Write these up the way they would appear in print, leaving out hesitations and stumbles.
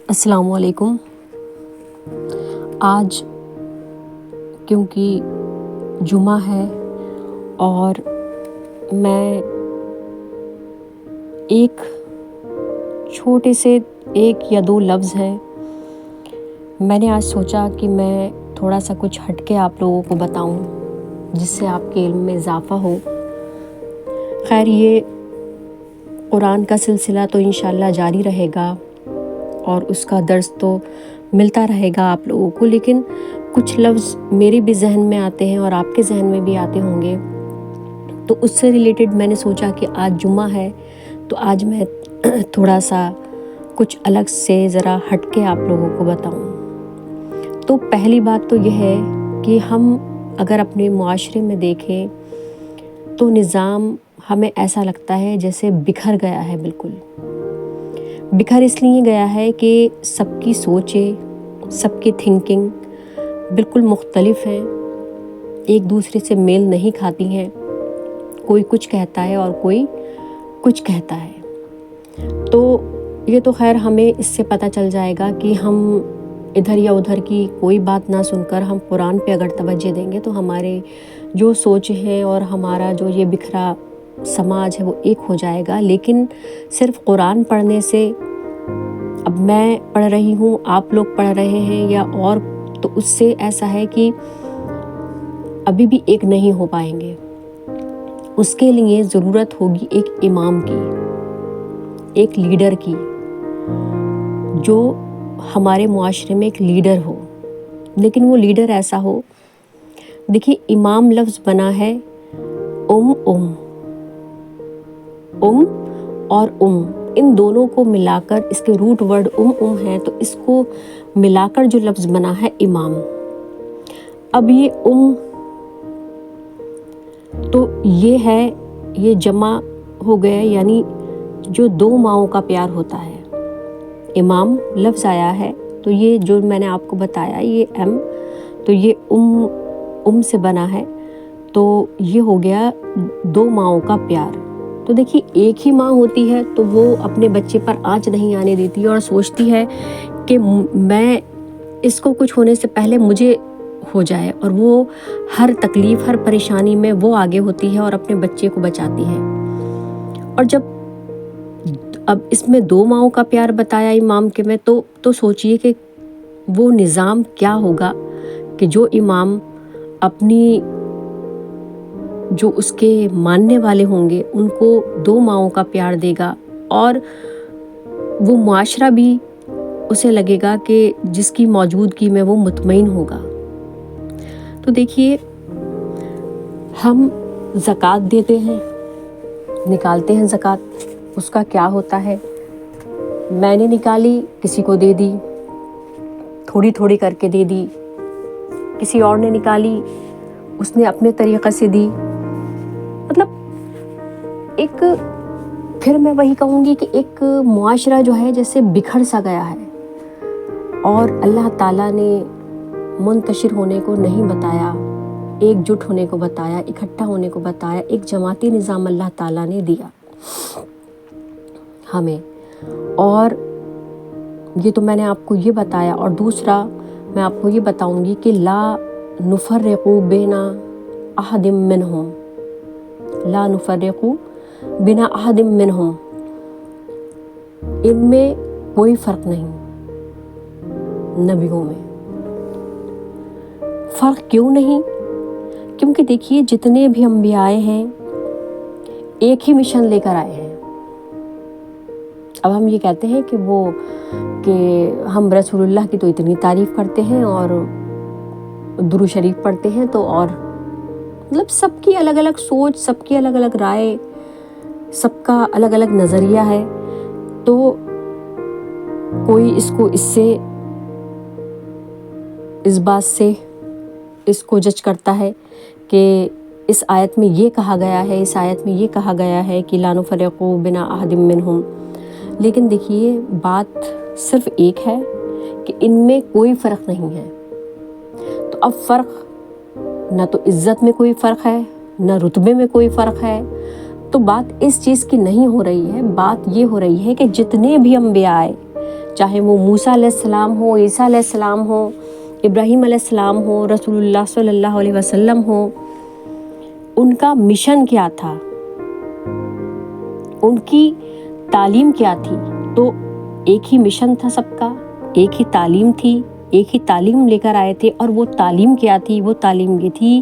السلام علیکم۔ آج کیونکہ جمعہ ہے اور میں ایک چھوٹے سے ایک یا دو لفظ ہیں، میں نے آج سوچا کہ میں تھوڑا سا کچھ ہٹ کے آپ لوگوں کو بتاؤں جس سے آپ کے علم میں اضافہ ہو۔ خیر، یہ قرآن کا سلسلہ تو انشاءاللہ جاری رہے گا اور اس کا درس تو ملتا رہے گا آپ لوگوں کو، لیکن کچھ لفظ میرے بھی ذہن میں آتے ہیں اور آپ کے ذہن میں بھی آتے ہوں گے، تو اس سے ریلیٹڈ میں نے سوچا کہ آج جمعہ ہے تو آج میں تھوڑا سا کچھ الگ سے ذرا ہٹ کے آپ لوگوں کو بتاؤں۔ تو پہلی بات تو یہ ہے کہ ہم اگر اپنے معاشرے میں دیکھیں تو نظام ہمیں ایسا لگتا ہے جیسے بکھر گیا ہے، بالکل بکھر اس لیے گیا ہے کہ سب کی سوچیں، سب کی تھنکنگ بالکل مختلف ہیں، ایک دوسرے سے میل نہیں کھاتی ہیں، کوئی کچھ کہتا ہے اور کوئی کچھ کہتا ہے۔ تو یہ تو خیر ہمیں اس سے پتہ چل جائے گا کہ ہم ادھر یا ادھر کی کوئی بات نہ سن کر ہم قرآن پہ اگر توجہ دیں گے تو ہمارے جو سوچ ہے اور ہمارا جو یہ بکھرا سماج ہے وہ ایک ہو جائے گا۔ لیکن صرف قرآن پڑھنے سے، اب میں پڑھ رہی ہوں، آپ لوگ پڑھ رہے ہیں یا اور، تو اس سے ایسا ہے کہ ابھی بھی ایک نہیں ہو پائیں گے۔ اس کے لیے ضرورت ہوگی ایک امام کی، ایک لیڈر کی، جو ہمارے معاشرے میں ایک لیڈر ہو، لیکن وہ لیڈر ایسا ہو، دیکھیے امام لفظ بنا ہے اور ان دونوں کو ملا کر، اس کے روٹ ورڈ ہے، تو اس کو ملا کر جو لفظ بنا ہے امام۔ اب یہ تو یہ ہے، یہ جمع ہو گیا، یعنی جو دو ماؤں کا پیار ہوتا ہے، امام لفظ آیا ہے تو یہ جو میں نے آپ کو بتایا یہ تو یہ سے بنا ہے، تو یہ ہو گیا دو ماؤں کا پیار۔ تو دیکھیے ایک ہی ماں ہوتی ہے تو وہ اپنے بچے پر آنچ نہیں آنے دیتی اور سوچتی ہے کہ میں اس کو کچھ ہونے سے پہلے مجھے ہو جائے، اور وہ ہر تکلیف، ہر پریشانی میں وہ آگے ہوتی ہے اور اپنے بچے کو بچاتی ہے۔ اور جب اب اس میں دو ماؤں کا پیار بتایا امام کے میں، تو سوچئے کہ وہ نظام کیا ہوگا کہ جو امام اپنی جو اس کے ماننے والے ہوں گے ان کو دو ماؤں کا پیار دے گا، اور وہ معاشرہ بھی اسے لگے گا کہ جس کی موجودگی میں وہ مطمئن ہوگا۔ تو دیکھیے ہم زکوٰۃ دیتے ہیں، نکالتے ہیں زکوٰۃ، اس کا کیا ہوتا ہے؟ میں نے نکالی، کسی کو دے دی، تھوڑی تھوڑی کر کے دے دی، کسی اور نے نکالی، اس نے اپنے طریقے سے دی، مطلب ایک، پھر میں وہی کہوں گی کہ ایک معاشرہ جو ہے جیسے بکھر سا گیا ہے، اور اللہ تعالیٰ نے منتشر ہونے کو نہیں بتایا، ایک جٹ ہونے کو بتایا، اکٹھا ہونے کو بتایا، ایک جماعتی نظام اللہ تعالیٰ نے دیا ہمیں۔ اور یہ تو میں نے آپ کو یہ بتایا، اور دوسرا میں آپ کو یہ بتاؤں گی کہ لا نفرق بین احد منہم، لا نفرق بین احد منہم، ان میں کوئی فرق نہیں، نبیوں میں فرق کیوں نہیں؟ کیونکہ دیکھیے جتنے بھی انبیاء آئے ہیں ایک ہی مشن لے کر آئے ہیں۔ اب ہم یہ کہتے ہیں کہ ہم رسول اللہ کی تو اتنی تعریف کرتے ہیں اور درود شریف پڑھتے ہیں، تو اور مطلب سب کی الگ الگ سوچ، سب کی الگ الگ رائے، سب کا الگ الگ نظریہ ہے، تو کوئی اس کو اس بات سے اس کو جج کرتا ہے کہ اس آیت میں یہ کہا گیا ہے، اس آیت میں یہ کہا گیا ہے کہ لا نفرق بین احد منہم، لیکن دیکھیے بات صرف ایک ہے کہ ان میں کوئی فرق نہیں ہے۔ تو اب فرق، نہ تو عزت میں کوئی فرق ہے، نہ رتبے میں کوئی فرق ہے، تو بات اس چیز کی نہیں ہو رہی ہے، بات یہ ہو رہی ہے کہ جتنے بھی انبیاء آئے، چاہے وہ موسیٰ علیہ السلام ہو، عیسیٰ علیہ السلام ہو، ابراہیم علیہ السلام ہو، رسول اللہ صلی اللہ علیہ وسلم ہو، ان کا مشن کیا تھا، ان کی تعلیم کیا تھی؟ تو ایک ہی مشن تھا سب کا، ایک ہی تعلیم تھی، ایک ہی تعلیم لے کر آئے تھے. اور وہ تعلیم کیا تھی؟ وہ تعلیم یہ تھی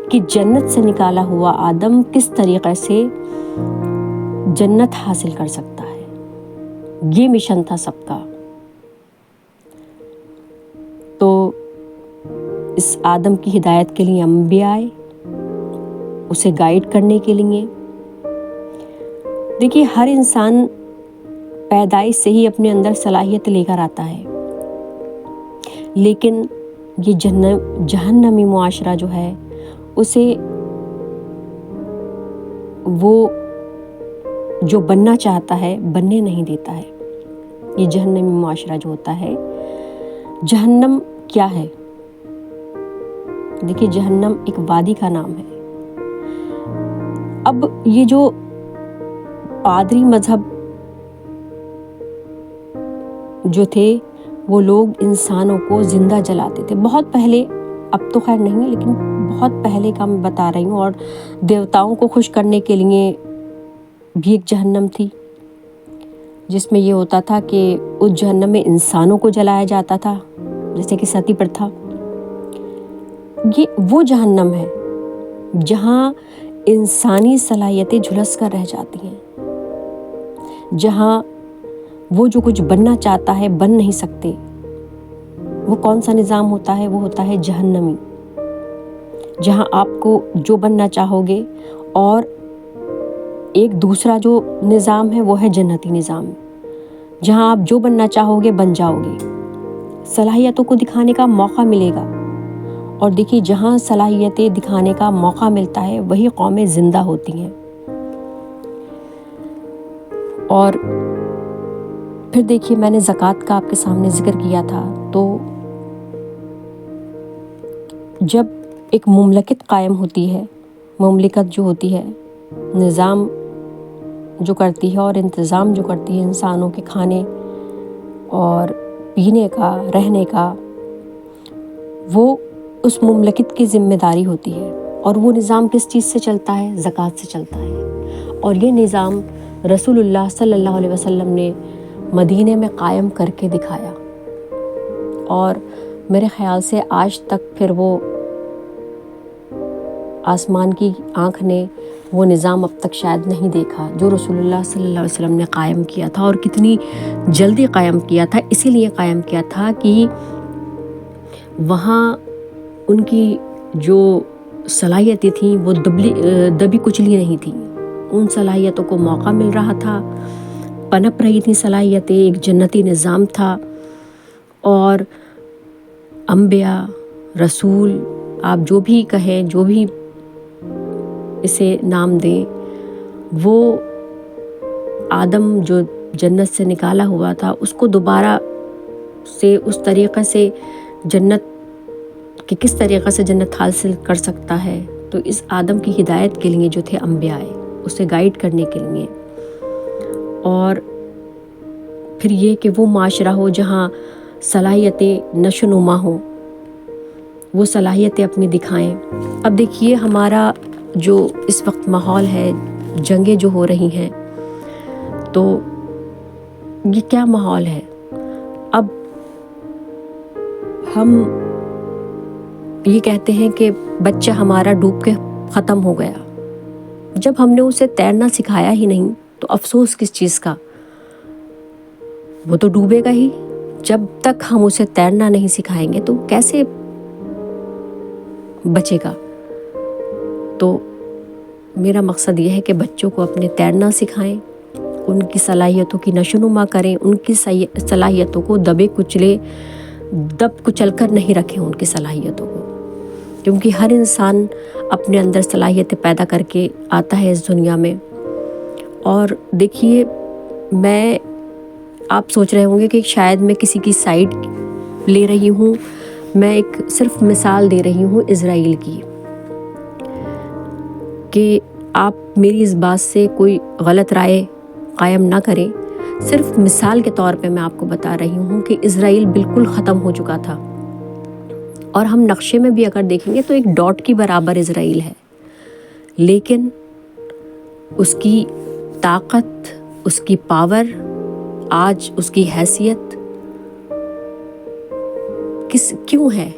کہ جنت سے نکالا ہوا آدم کس طریقے سے جنت حاصل کر سکتا ہے. یہ مشن تھا سب کا. تو اس آدم کی ہدایت کے لیے انبیاء آئے، اسے گائیڈ کرنے کے لیے. دیکھیے، ہر انسان پیدائش سے ہی اپنے اندر صلاحیت لے کر آتا ہے، لیکن یہ جہنمی معاشرہ جو ہے اسے وہ جو بننا چاہتا ہے بننے نہیں دیتا ہے. یہ جہنمی معاشرہ جو ہوتا ہے، جہنم کیا ہے؟ دیکھیے، جہنم ایک وادی کا نام ہے. اب یہ جو پادری مذہب جو تھے، وہ لوگ انسانوں کو زندہ جلاتے تھے بہت پہلے. اب تو خیر نہیں، لیکن بہت پہلے کا میں بتا رہی ہوں. اور دیوتاؤں کو خوش کرنے کے لیے بھی ایک جہنم تھی، جس میں یہ ہوتا تھا کہ اس جہنم میں انسانوں کو جلایا جاتا تھا، جیسے کہ ستی پرتھا. یہ وہ جہنم ہے جہاں انسانی صلاحیتیں جھلس کر رہ جاتی ہیں، جہاں وہ جو کچھ بننا چاہتا ہے بن نہیں سکتے. وہ کون سا نظام ہوتا ہے؟ وہ ہوتا ہے جہنمی، جہاں آپ کو جو بننا چاہو گے. اور ایک دوسرا جو نظام ہے وہ ہے جنتی نظام، جہاں آپ جو بننا چاہو گے بن جاؤ گے، صلاحیتوں کو دکھانے کا موقع ملے گا. اور دیکھیے، جہاں صلاحیتیں دکھانے کا موقع ملتا ہے وہی قومیں زندہ ہوتی ہیں. اور پھر دیکھیے، میں نے زکوٰۃ کا آپ کے سامنے ذکر کیا تھا. تو جب ایک مملکت قائم ہوتی ہے، مملکت جو ہوتی ہے نظام جو کرتی ہے اور انتظام جو کرتی ہے انسانوں کے کھانے اور پینے کا، رہنے کا، وہ اس مملکت کی ذمہ داری ہوتی ہے. اور وہ نظام کس چیز سے چلتا ہے؟ زکوٰۃ سے چلتا ہے. اور یہ نظام رسول اللہ صلی اللہ علیہ وسلم نے مدینے میں قائم کر کے دکھایا. اور میرے خیال سے آج تک پھر وہ آسمان کی آنکھ نے وہ نظام اب تک شاید نہیں دیکھا جو رسول اللہ صلی اللہ علیہ وسلم نے قائم کیا تھا. اور کتنی جلدی قائم کیا تھا. اسی لیے قائم کیا تھا کہ وہاں ان کی جو صلاحیتیں تھیں وہ دبی کچلی نہیں تھیں. ان صلاحیتوں کو موقع مل رہا تھا، پنپ رہی تھیں صلاحیتیں. ایک جنتی نظام تھا. اور انبیاء، رسول، آپ جو بھی کہیں، جو بھی اسے نام دیں، وہ آدم جو جنت سے نکالا ہوا تھا اس کو دوبارہ سے اس طریقے سے جنت کہ کس طریقے سے جنت حاصل کر سکتا ہے. تو اس آدم کی ہدایت کے لیے جو تھے انبیاء آئے، اسے گائیڈ کرنے کے لیے. اور پھر یہ کہ وہ معاشرہ ہو جہاں صلاحیتیں نشو نما ہوں، وہ صلاحیتیں اپنی دکھائیں. اب دیکھیے، ہمارا جو اس وقت ماحول ہے، جنگیں جو ہو رہی ہیں، تو یہ کیا ماحول ہے؟ اب ہم یہ کہتے ہیں کہ بچہ ہمارا ڈوب کے ختم ہو گیا. جب ہم نے اسے تیرنا سکھایا ہی نہیں تو افسوس کس چیز کا؟ وہ تو ڈوبے گا ہی. جب تک ہم اسے تیرنا نہیں سکھائیں گے تو کیسے بچے گا؟ تو میرا مقصد یہ ہے کہ بچوں کو اپنے تیرنا سکھائیں، ان کی صلاحیتوں کی نشو نما کریں، ان کی صلاحیتوں کو دب کچل کر نہیں رکھیں ان کی صلاحیتوں کو. کیونکہ ہر انسان اپنے اندر صلاحیتیں پیدا کر کے آتا ہے اس دنیا میں. اور دیکھیے، آپ سوچ رہے ہوں گے کہ شاید میں کسی کی سائیڈ لے رہی ہوں. میں ایک صرف مثال دے رہی ہوں اسرائیل کی، کہ آپ میری اس بات سے کوئی غلط رائے قائم نہ کریں. صرف مثال کے طور پہ میں آپ کو بتا رہی ہوں کہ اسرائیل بالکل ختم ہو چکا تھا، اور ہم نقشے میں بھی اگر دیکھیں گے تو ایک ڈاٹ کی برابر اسرائیل ہے، لیکن اس کی طاقت، اس کی پاور، آج اس کی حیثیت کیوں ہے؟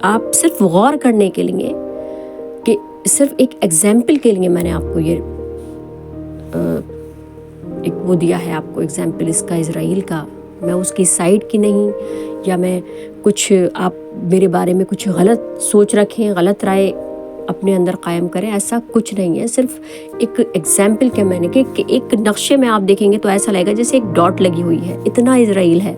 آپ صرف غور کرنے کے لیے کہ صرف ایک ایگزامپل کے لیے میں نے آپ کو یہ ایک وہ دیا ہے، آپ کو ایگزامپل اس کا، اسرائیل کا۔ میں اس کی سائڈ کی نہیں، یا میں کچھ آپ میرے بارے میں کچھ غلط سوچ رکھیں، غلط رائے اپنے اندر قائم کریں، ایسا کچھ نہیں ہے۔ صرف ایک ایگزامپل کے میں نے کہ ایک نقشے میں آپ دیکھیں گے تو ایسا لگے گا جیسے ایک ڈاٹ لگی ہوئی ہے، اتنا اسرائیل ہے،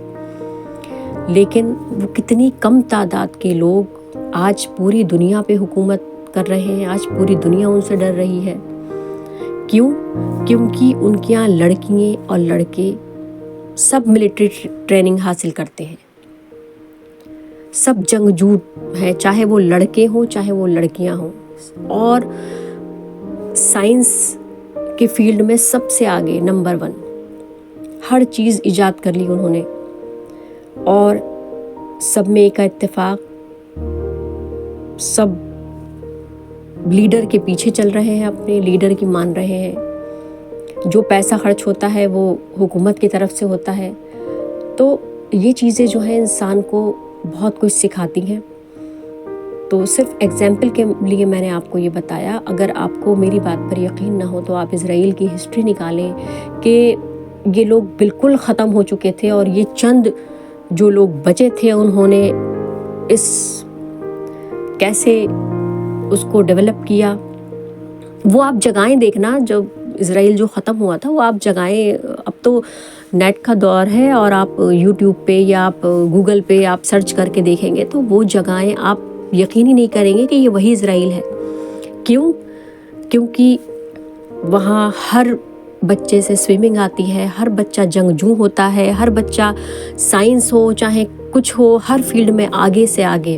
لیکن وہ کتنی کم تعداد کے لوگ آج پوری دنیا پہ حکومت کر رہے ہیں، آج پوری دنیا ان سے ڈر رہی ہے۔ کیوں؟ کیونکہ ان کے یہاں لڑکیاں اور لڑکے سب ملٹری ٹریننگ حاصل کرتے ہیں، سب جنگجو ہیں، چاہے وہ لڑکے ہوں چاہے وہ لڑکیاں ہوں، اور سائنس کے فیلڈ میں سب سے آگے نمبر 1، ہر چیز ایجاد کر لی انہوں نے، اور سب میں ایک اتفاق، سب لیڈر کے پیچھے چل رہے ہیں، اپنے لیڈر کی مان رہے ہیں، جو پیسہ خرچ ہوتا ہے وہ حکومت کی طرف سے ہوتا ہے۔ تو یہ چیزیں جو ہیں انسان کو بہت کچھ سکھاتی ہیں۔ تو صرف ایگزامپل کے لیے میں نے آپ کو یہ بتایا۔ اگر آپ کو میری بات پر یقین نہ ہو تو آپ اسرائیل کی ہسٹری نکالیں کہ یہ لوگ بالکل ختم ہو چکے تھے، اور یہ چند جو لوگ بچے تھے انہوں نے کیسے اس کو ڈیولپ کیا۔ وہ آپ جگہیں دیکھنا، جب اسرائیل جو ختم ہوا تھا وہ آپ جگہیں، اب تو نیٹ کا دور ہے اور آپ یوٹیوب پہ یا آپ گوگل پہ آپ سرچ کر کے دیکھیں گے تو وہ جگہیں آپ یقین ہی نہیں کریں گے کہ یہ وہی اسرائیل ہے۔ کیوں؟ کیونکہ وہاں ہر بچے سے سوئمنگ آتی ہے، ہر بچہ جنگجو ہوتا ہے، ہر بچہ سائنس ہو چاہے کچھ ہو، ہر فیلڈ میں آگے سے آگے۔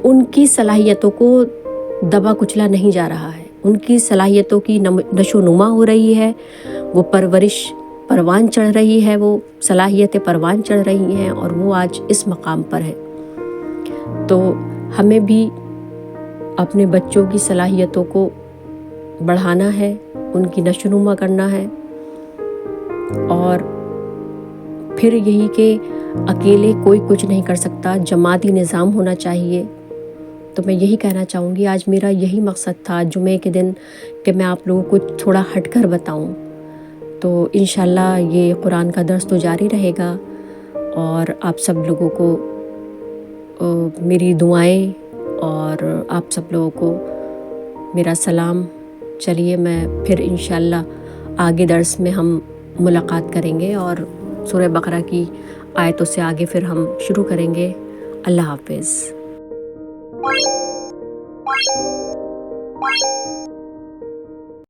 ان کی صلاحیتوں کو دبا کچلا نہیں جا رہا ہے، ان کی صلاحیتوں کی نشو و نما ہو رہی ہے، وہ پرورش پروان چڑھ رہی ہے، وہ صلاحیتیں پروان چڑھ رہی ہیں، اور وہ آج اس مقام پر ہے۔ تو ہمیں بھی اپنے بچوں کی صلاحیتوں کو بڑھانا ہے، ان کی نشو و نما کرنا ہے، اور پھر یہی کہ اکیلے کوئی کچھ نہیں کر سکتا، جماعتی نظام ہونا چاہیے۔ تو میں یہی کہنا چاہوں گی، آج میرا یہی مقصد تھا جمعے کے دن کہ میں آپ لوگوں کو تھوڑا ہٹ کر بتاؤں۔ تو انشاءاللہ یہ قرآن کا درس تو جاری رہے گا، اور آپ سب لوگوں کو میری دعائیں اور آپ سب لوگوں کو میرا سلام۔ چلیے میں پھر انشاءاللہ آگے درس میں ہم ملاقات کریں گے، اور سورہ بقرہ کی آیتوں سے آگے پھر ہم شروع کریں گے۔ اللہ حافظ۔